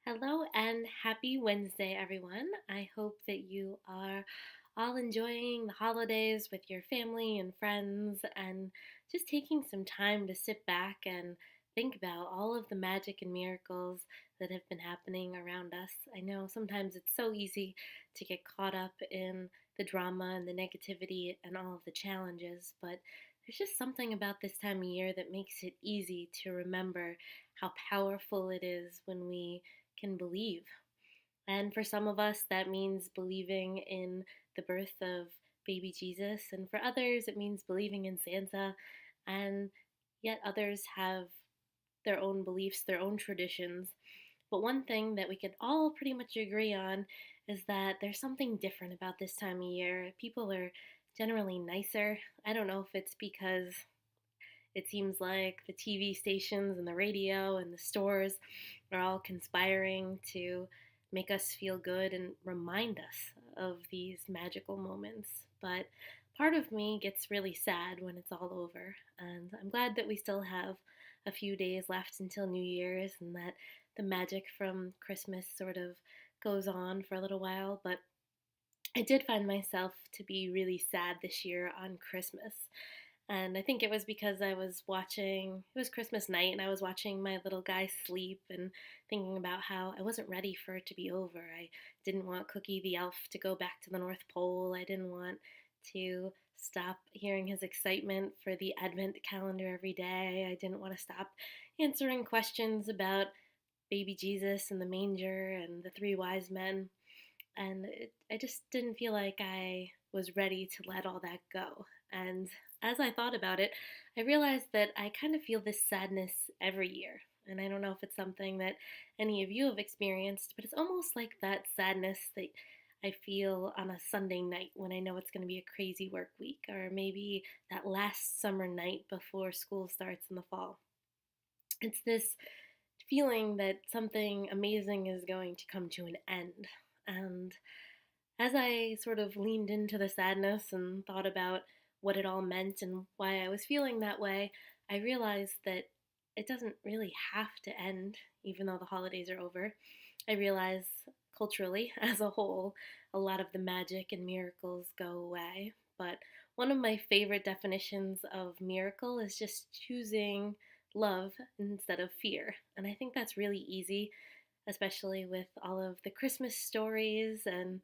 Hello and happy Wednesday, everyone. I hope that you are all enjoying the holidays with your family and friends and just taking some time to sit back and think about all of the magic and miracles that have been happening around us. I know sometimes it's so easy to get caught up in the drama and the negativity and all of the challenges, but there's just something about this time of year that makes it easy to remember how powerful it is when we can believe. And for some of us, that means believing in the birth of baby Jesus. And for others, it means believing in Santa. And yet others have their own beliefs, their own traditions. But one thing that we could all pretty much agree on is that there's something different about this time of year. People are generally nicer. I don't know if it's because it seems like the TV stations and the radio and the stores are all conspiring to make us feel good and remind us of these magical moments. But part of me gets really sad when it's all over. And I'm glad that we still have a few days left until New Year's and that the magic from Christmas sort of goes on for a little while. But I did find myself to be really sad this year on Christmas. And I think it was because it was Christmas night, and I was watching my little guy sleep and thinking about how I wasn't ready for it to be over. I didn't want Cookie the elf to go back to the North Pole. I didn't want to stop hearing his excitement for the Advent calendar every day. I didn't want to stop answering questions about baby Jesus and the manger and the three wise men. And I just didn't feel like I was ready to let all that go. And as I thought about it, I realized that I kind of feel this sadness every year. And I don't know if it's something that any of you have experienced, but it's almost like that sadness that I feel on a Sunday night when I know it's going to be a crazy work week, or maybe that last summer night before school starts in the fall. It's this feeling that something amazing is going to come to an end. And as I sort of leaned into the sadness and thought about what it all meant and why I was feeling that way, I realized that it doesn't really have to end, even though the holidays are over. I realize culturally, as a whole, a lot of the magic and miracles go away. But one of my favorite definitions of miracle is just choosing love instead of fear. And I think that's really easy, especially with all of the Christmas stories and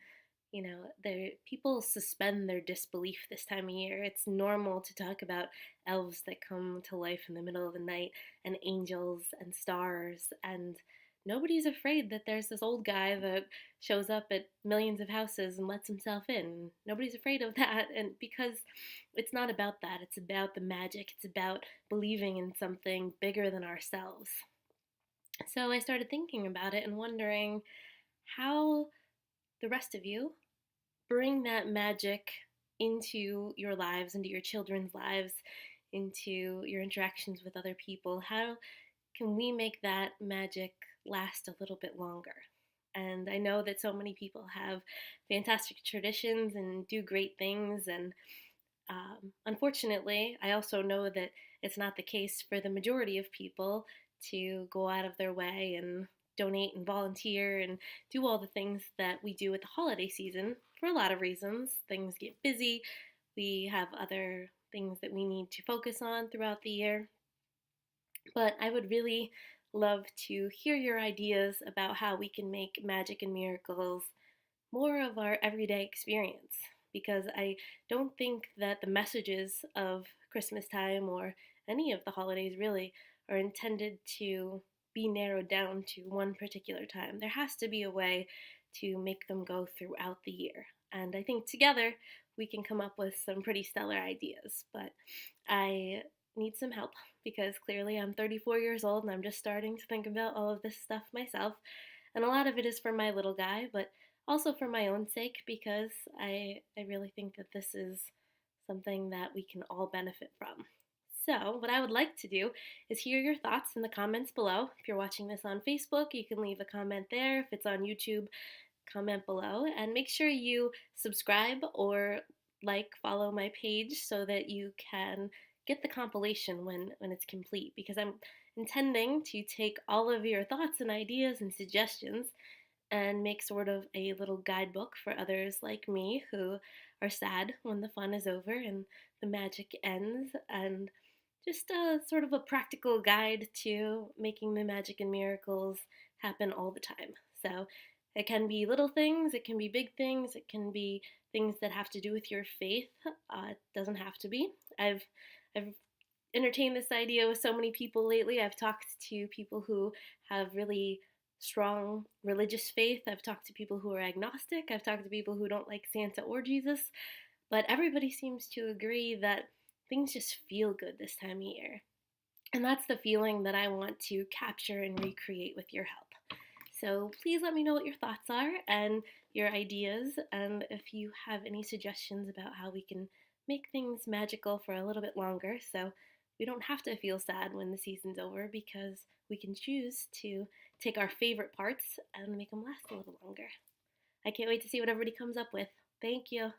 people suspend their disbelief this time of year. It's normal to talk about elves that come to life in the middle of the night and angels and stars, and nobody's afraid that there's this old guy that shows up at millions of houses and lets himself in. Nobody's afraid of that, and because it's not about that, it's about the magic. It's about believing in something bigger than ourselves. So I started thinking about it and wondering how the rest of you bring that magic into your lives, into your children's lives, into your interactions with other people. How can we make that magic last a little bit longer? And I know that so many people have fantastic traditions and do great things. And unfortunately, I also know that it's not the case for the majority of people to go out of their way and donate and volunteer and do all the things that we do at the holiday season for a lot of reasons. Things get busy, we have other things that we need to focus on throughout the year. But I would really love to hear your ideas about how we can make magic and miracles more of our everyday experience, because I don't think that the messages of Christmas time or any of the holidays really are intended to be narrowed down to one particular time. There has to be a way to make them go throughout the year. And I think together we can come up with some pretty stellar ideas. But I need some help because clearly I'm 34 years old and I'm just starting to think about all of this stuff myself. And a lot of it is for my little guy, but also for my own sake because I really think that this is something that we can all benefit from. So, what I would like to do is hear your thoughts in the comments below. If you're watching this on Facebook, you can leave a comment there. If it's on YouTube, comment below. And make sure you subscribe or follow my page so that you can get the compilation when it's complete because intending to take all of your thoughts and ideas and suggestions and make sort of a little guidebook for others like me who are sad when the fun is over and the magic ends, and just a sort of a practical guide to making the magic and miracles happen all the time. So it can be little things, it can be big things, it can be things that have to do with your faith. It doesn't have to be. I've entertained this idea with so many people lately. I've talked to people who have really strong religious faith. I've talked to people who are agnostic. I've talked to people who don't like Santa or Jesus. But everybody seems to agree that things just feel good this time of year. And that's the feeling that I want to capture and recreate with your help. So please let me know what your thoughts are and your ideas, and if you have any suggestions about how we can make things magical for a little bit longer so we don't have to feel sad when the season's over, because we can choose to take our favorite parts and make them last a little longer. I can't wait to see what everybody comes up with. Thank you.